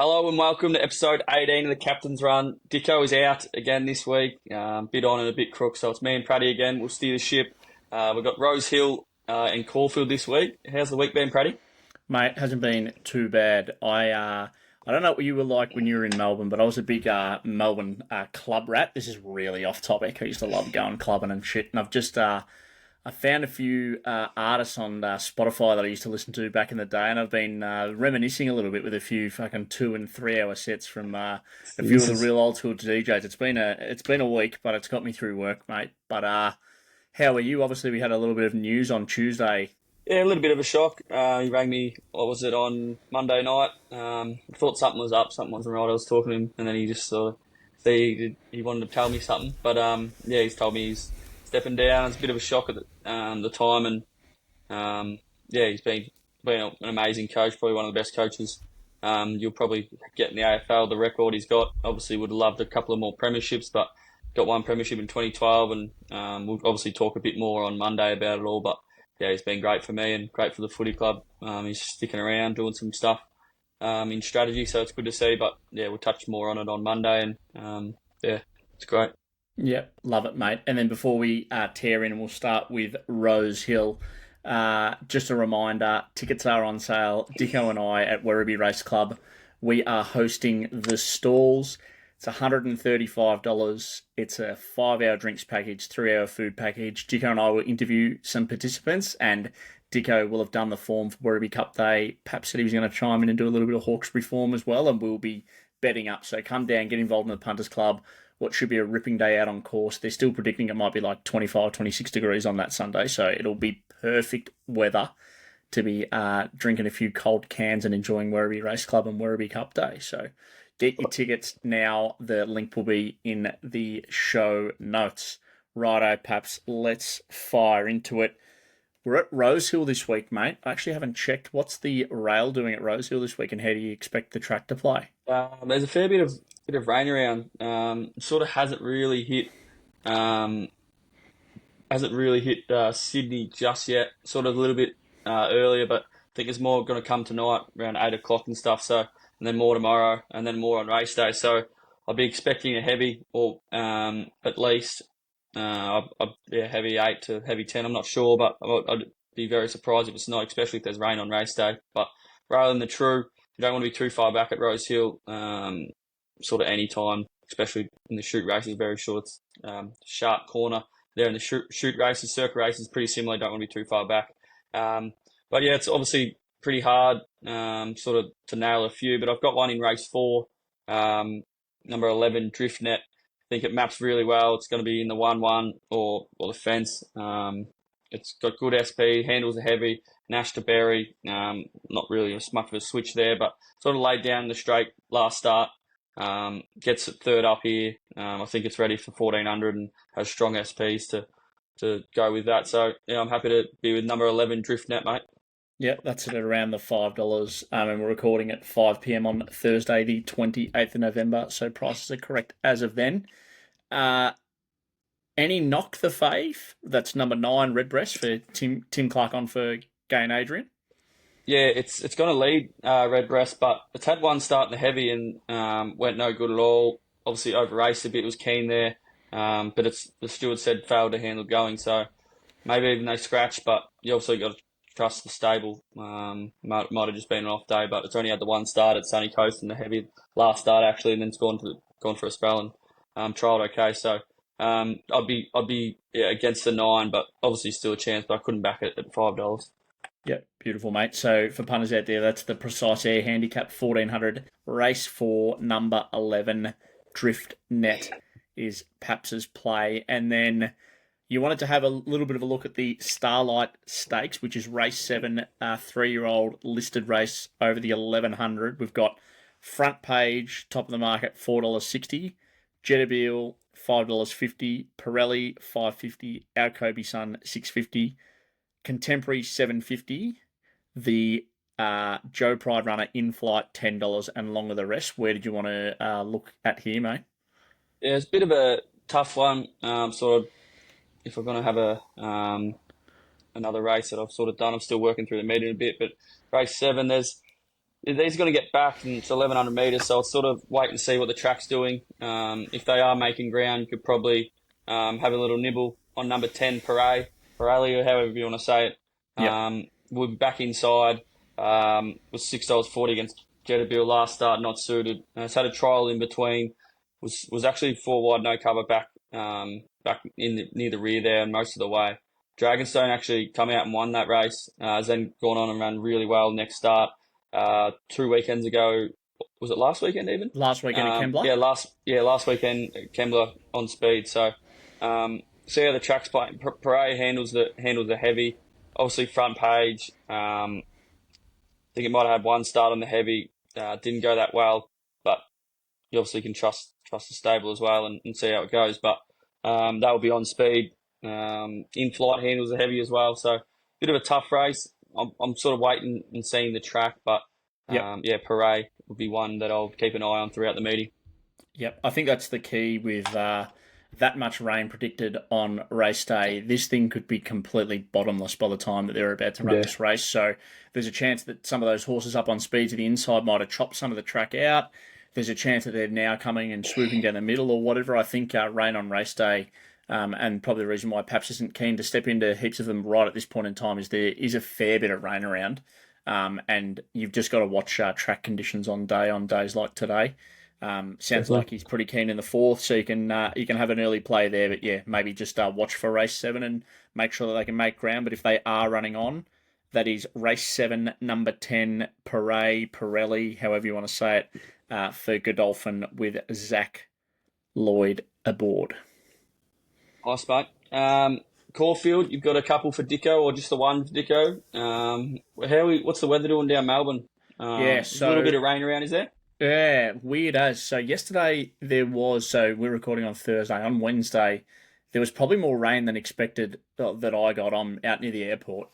Hello and welcome to episode 18 of the Captain's Run. Dicko is out again this week, bit on and a bit crook, so it's me and Pratty again. We'll steer the ship. We've got Rosehill and Caulfield this week. How's the week been, Pratty? Mate, hasn't been too bad. I don't know what you were like when you were in Melbourne, but I was a big Melbourne club rat. This is really off topic. I used to love going clubbing and shit, and I found a few artists on Spotify that I used to listen to back in the day, and I've been reminiscing a little bit with a few fucking 2 and 3 hour sets from a few of the real old school DJs. It's been a week, but it's got me through work, mate. But how are you? Obviously, we had a little bit of news on Tuesday. Yeah, a little bit of a shock. He rang me, what was it, on Monday night. I thought something was up, something wasn't right. I was talking to him, and then he just sort of he wanted to tell me something. But yeah, he's told me he's stepping down. It's a bit of a shock at the time, and yeah, he's been an amazing coach, probably one of the best coaches you'll probably get in the AFL. The record he's got, obviously would have loved a couple of more premierships, but got one premiership in 2012, and we'll obviously talk a bit more on Monday about it all. But yeah, he's been great for me and great for the footy club. He's sticking around doing some stuff in strategy, so it's good to see. But yeah, we'll touch more on it on Monday, and yeah, it's great. Yep, love it, mate. And then before we tear in, we'll start with Rosehill. Just a reminder, tickets are on sale. Dicko and I at Werribee Race Club, we are hosting the stalls. It's $135. It's a 5-hour drinks package, 3-hour food package. Dicko and I will interview some participants, and Dicko will have done the form for Werribee Cup Day. Paps said he was going to chime in and do a little bit of Hawkesbury form as well, and we'll be betting up. So come down, get involved in the Punters Club. What should be a ripping day out on course. They're still predicting it might be like 25, 26 degrees on that Sunday, so it'll be perfect weather to be drinking a few cold cans and enjoying Werribee Race Club and Werribee Cup Day. So get your tickets now. The link will be in the show notes. Righto, Paps, let's fire into it. We're at Rosehill this week, mate. I actually haven't checked. What's the rail doing at Rosehill this week, and how do you expect the track to play? There's a fair bit of rain around. Sort of hasn't really hit Sydney just yet. Sort of a little bit earlier, but I think there's more going to come tonight around 8 o'clock and stuff. So, and then more tomorrow, and then more on race day. So I'll be expecting a heavy, or at least heavy 8 to heavy 10. I'm not sure, but I'd be very surprised if it's not, especially if there's rain on race day. But rather than the true, you don't want to be too far back at Rosehill. Sort of any time, especially in the shoot races, very short, sharp corner there in the shoot races. Circuit races, pretty similar. Don't want to be too far back. But yeah, it's obviously pretty hard sort of to nail a few, but I've got one in race 4, number 11, Drift Net. I think it maps really well. It's going to be in the 1-1 or the fence. It's got good SP, handles are heavy, Nash to Berry. Not really much of a switch there, but sort of laid down the straight last start. Gets it third up here. I think it's ready for 1400 and has strong SPs to go with that. So yeah, I'm happy to be with number 11 Drift Net, mate. Yeah, that's at around the $5, and we're recording at 5 p.m. on Thursday, the 28th of November, so prices are correct as of then. Any knock the fave? That's number 9, Redbreast, for Tim Clark on for Gay and Adrian. Yeah, it's going to lead Redbreast, but it's had one start in the heavy and went no good at all. Obviously over raced a bit, was keen there, but the steward said failed to handle going, so maybe even they scratched, but you also got to trust the stable. Might have just been an off day, but it's only had the one start at Sunny Coast in the heavy last start actually, and then it's gone for a spell and trialled okay. So I'd be against the 9, but obviously still a chance. But I couldn't back it at $5. Yep, beautiful, mate. So for punters out there, that's the Precise Air Handicap 1400. Race 4, number 11, Drift Net is Paps's play. And then you wanted to have a little bit of a look at the Starlight Stakes, which is race 7, 3-year-old listed race over the 1100. We've got Front Page, top of the market, $4.60. Jetabeel, $5.50. Pirelli, $5.50. Our Kobe Sun, $6.50. Contemporary, $7.50. The Joe Pride Runner in flight, $10, and longer the rest. Where did you want to look at here, mate? Yeah, it's a bit of a tough one. Sort of, if we're going to have another race that I've sort of done, I'm still working through the meeting a bit. But race 7, there's He's going to get back, and it's 1,100 metres, so I'll sort of wait and see what the track's doing. If they are making ground, you could probably have a little nibble on number 10, Pirelli, or however you want to say it. Yep. We'll be back inside. Was $6.40 against Jeddah last start, not suited. It's had a trial in between. Was actually four wide, no cover back near the rear there and most of the way. Dragonstone actually come out and won that race. Has then gone on and run really well next start. 2 weekends ago, was it last weekend even? Last weekend at Kembla. Last weekend at Kembla on speed. So see how the track's playing. Parade handles the heavy. Obviously front page. I think it might have had one start on the heavy. Didn't go that well, but you obviously can trust the stable as well and see how it goes. But that will be on speed. In flight handles the heavy as well. So bit of a tough race. I'm sort of waiting and seeing the track, but Yep. Parade will be one that I'll keep an eye on throughout the meeting. Yep. I think that's the key with that much rain predicted on race day. This thing could be completely bottomless by the time that they're about to run this race. So there's a chance that some of those horses up on speed to the inside might have chopped some of the track out. There's a chance that they're now coming and swooping down the middle or whatever. I think rain on race day, and probably the reason why Paps isn't keen to step into heaps of them right at this point in time is there is a fair bit of rain around. And you've just got to watch track conditions on days like today. Sounds like he's pretty keen in the fourth, so you can have an early play there. But yeah, maybe just watch for race 7 and make sure that they can make ground. But if they are running on, that is race 7, number 10, Pirelli, however you want to say it, for Godolphin with Zach Lloyd aboard. Nice, mate. Caulfield, you've got a couple for Dicko or just the one for Dicko. What's the weather doing down Melbourne? Yeah, a little bit of rain around, is there? Yeah, weird as. So yesterday we're recording on Thursday. On Wednesday, there was probably more rain than expected that I got. I'm out near the airport.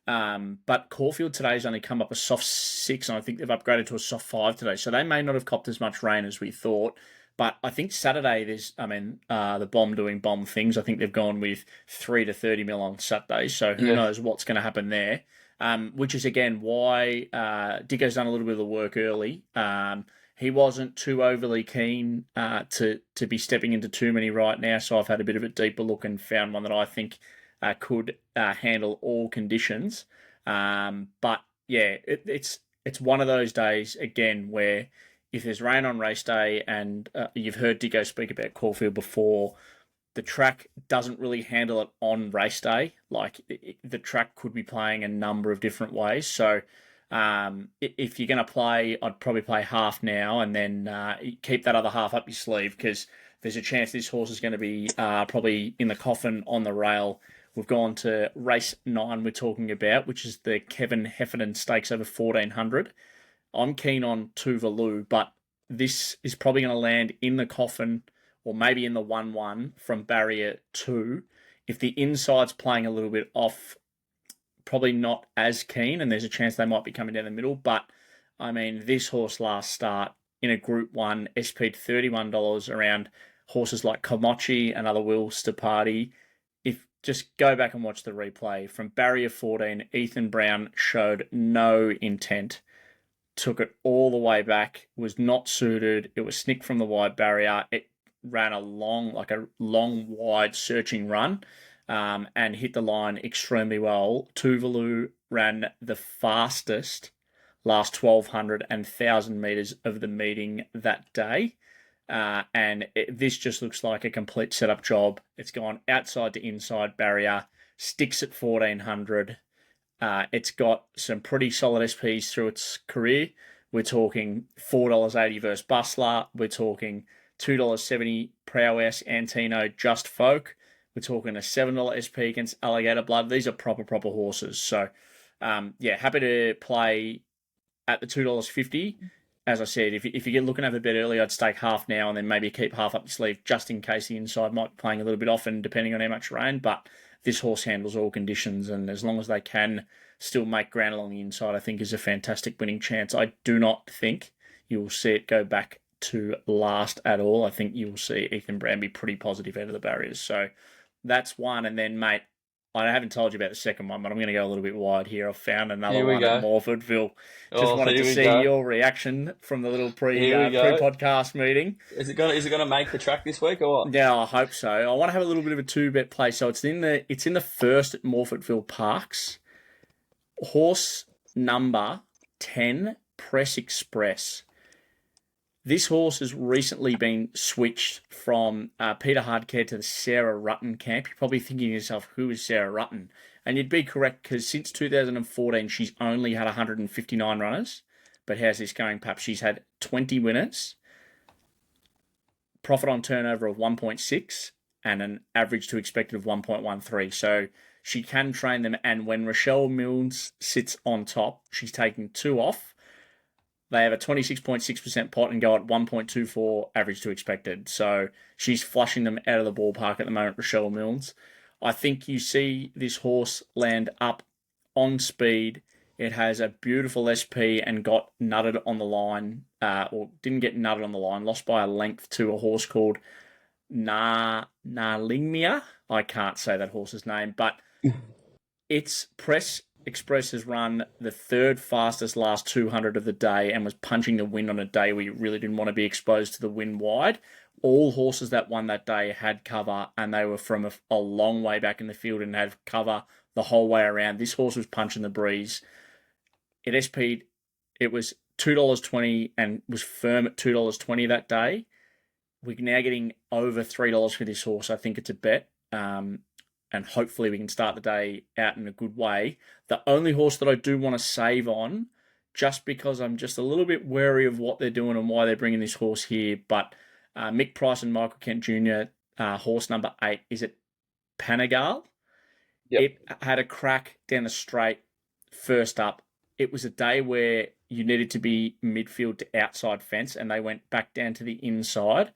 But Caulfield today's only come up a soft 6, and I think they've upgraded to a soft 5 today. So they may not have copped as much rain as we thought. But I think Saturday, the Bomb doing bomb things. I think they've gone with 3 to 30 mil on Saturday. So who knows what's going to happen there. Which is, again, why Dicko's done a little bit of the work early. He wasn't too overly keen to be stepping into too many right now. So I've had a bit of a deeper look and found one that I think could handle all conditions. But yeah, it's one of those days, again, where if there's rain on race day, and you've heard Dicko speak about Caulfield before, the track doesn't really handle it on race day. Like, the track could be playing a number of different ways. So if you're going to play, I'd probably play half now and then keep that other half up your sleeve, because there's a chance this horse is going to be probably in the coffin on the rail. We've gone to race 9 we're talking about, which is the Kevin Heffernan Stakes over 1,400. I'm keen on Tuvalu, but this is probably going to land in the coffin or maybe in the 1-1 from barrier 2. If the inside's playing a little bit off, probably not as keen, and there's a chance they might be coming down the middle. But, I mean, this horse last start in a Group 1 SP'd $31 around horses like Komochi and other Wilster Party. Just go back and watch the replay. From barrier 14, Ethan Brown showed no intent. Took it all the way back, was not suited. It was snicked from the wide barrier. It ran a long, wide searching run, and hit the line extremely well. Tuvalu ran the fastest last 1,200 and 1,000 metres of the meeting that day. And this just looks like a complete setup job. It's gone outside to inside barrier, sticks at 1,400. It's got some pretty solid SPs through its career. We're talking $4.80 versus Bustler. We're talking $2.70 Prowess, Antino, Just Folk. We're talking a $7 SP against Alligator Blood. These are proper horses. So, happy to play at the $2.50. As I said, if you get looking at a bit early, I'd stake half now and then maybe keep half up your sleeve just in case the inside might be playing a little bit off and depending on how much rain. But this horse handles all conditions, and as long as they can still make ground along the inside, I think is a fantastic winning chance. I do not think you will see it go back to last at all. I think you will see Ethan Brown be pretty positive out of the barriers. So that's one. And then, mate, I haven't told you about the second one, but I'm going to go a little bit wide here. I've found another Here we one at go. Morphettville. Just Oh, wanted here to we see go. your reaction from the little Here we pre go. podcast meeting. Is it gonna make the track this week or what? Yeah, I hope so. I want to have a little bit of a two-bet play. So it's in the first at Morphettville Parks. Horse number 10, Press Express. This horse has recently been switched from Peter Hardcare to the Sarah Rutten camp. You're probably thinking to yourself, who is Sarah Rutten? And you'd be correct, because since 2014, she's only had 159 runners. But how's this going, Paps? She's had 20 winners, profit on turnover of 1.6, and an average to expected of 1.13. So she can train them. And when Rochelle Mills sits on top, she's taking 2 off. They have a 26.6% pot and go at 1.24 average to expected. So she's flushing them out of the ballpark at the moment, Rochelle Mills. I think you see this horse land up on speed. It has a beautiful SP and got nutted on the line, or didn't get nutted on the line, lost by a length to a horse called Narlingmia. I can't say that horse's name, but its Press Express has run the third fastest last 200 of the day and was punching the wind on a day where you really didn't want to be exposed to the wind wide. All horses that won that day had cover, and they were from a long way back in the field and had cover the whole way around. This horse was punching the breeze. It SP'd, it was $2.20 and was firm at $2.20 that day. We're now getting over $3 for this horse. I think it's a bet. And hopefully we can start the day out in a good way. The only horse that I do want to save on, just because I'm just a little bit wary of what they're doing and why they're bringing this horse here, but Mick Price and Michael Kent Jr., horse number 8, is it Panagal? Yep. It had a crack down the straight first up. It was a day where you needed to be midfield to outside fence, and they went back down to the inside.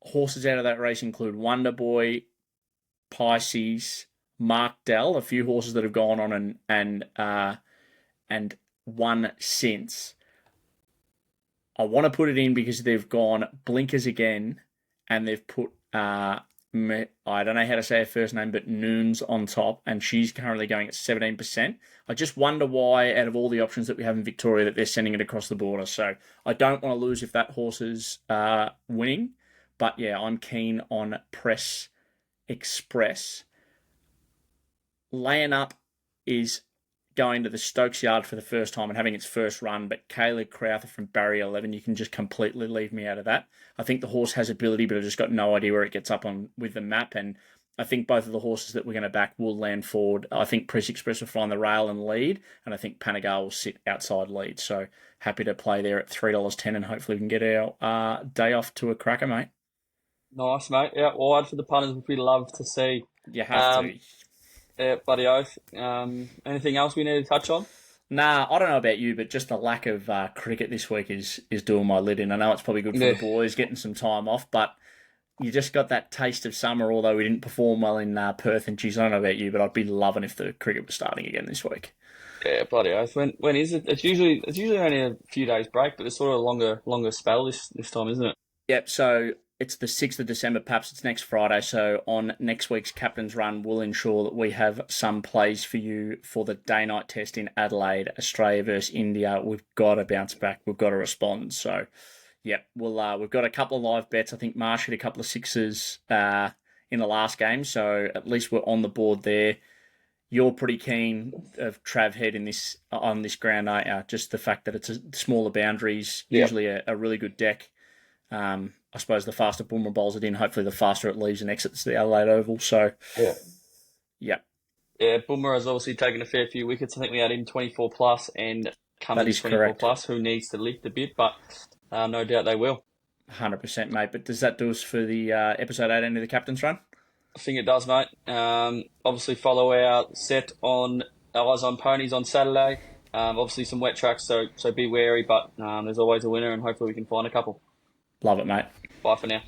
Horses out of that race include Wonder Boy, Pisces, Mark Dell, a few horses that have gone on and won since. I want to put it in because they've gone blinkers again, and they've put I don't know how to say her first name, but Noons on top, and she's currently going at 17%. I just wonder why, out of all the options that we have in Victoria, that they're sending it across the border. So I don't want to lose if that horse is winning. But yeah, I'm keen on Press Express. Laying up is going to the Stokes Yard for the first time and having its first run, but Kayla Crowther from Barrier 11, you can just completely leave me out of that. I think the horse has ability, but I've just got no idea where it gets up on with the map, and I think both of the horses that we're going to back will land forward. I think Press Express will find the rail and lead, and I think Panagal will sit outside lead. So happy to play there at $3.10, and hopefully we can get our day off to a cracker, mate. Nice, mate. Out wide for the punters, which we love to see. You have to. Yeah, bloody oath. Anything else we need to touch on? Nah, I don't know about you, but just the lack of cricket this week is doing my lid in. I know it's probably good for the boys getting some time off, but you just got that taste of summer, although we didn't perform well in Perth. And geez, I don't know about you, but I'd be loving if the cricket was starting again this week. Yeah, bloody oath. When is it? It's usually only a few days break, but it's sort of a longer spell this time, isn't it? Yep, so it's the 6th of December, perhaps it's next Friday. So on next week's Captain's Run, we'll ensure that we have some plays for you for the day-night test in Adelaide, Australia versus India. We've got to bounce back. We've got to respond. So, yeah, we've got a couple of live bets. I think Marsh hit a couple of sixes in the last game, so at least we're on the board there. You're pretty keen of Trav Head on this ground, aren't you? Just the fact that it's smaller boundaries, usually a really good deck. I suppose the faster Boomer bowls it in, hopefully the faster it leaves and exits the Adelaide Oval. So, yeah. Yeah, Boomer has obviously taken a fair few wickets. I think we had him 24 plus and Cummins 24 correct. plus, who needs to lift a bit, but no doubt they will. 100%, mate. But does that do us for the episode 18 of the Captain's Run? I think it does, mate. Obviously follow our set on Eyes on Ponies on Saturday. Obviously some wet tracks, so be wary, but there's always a winner, and hopefully we can find a couple. Love it, mate. Bye for now.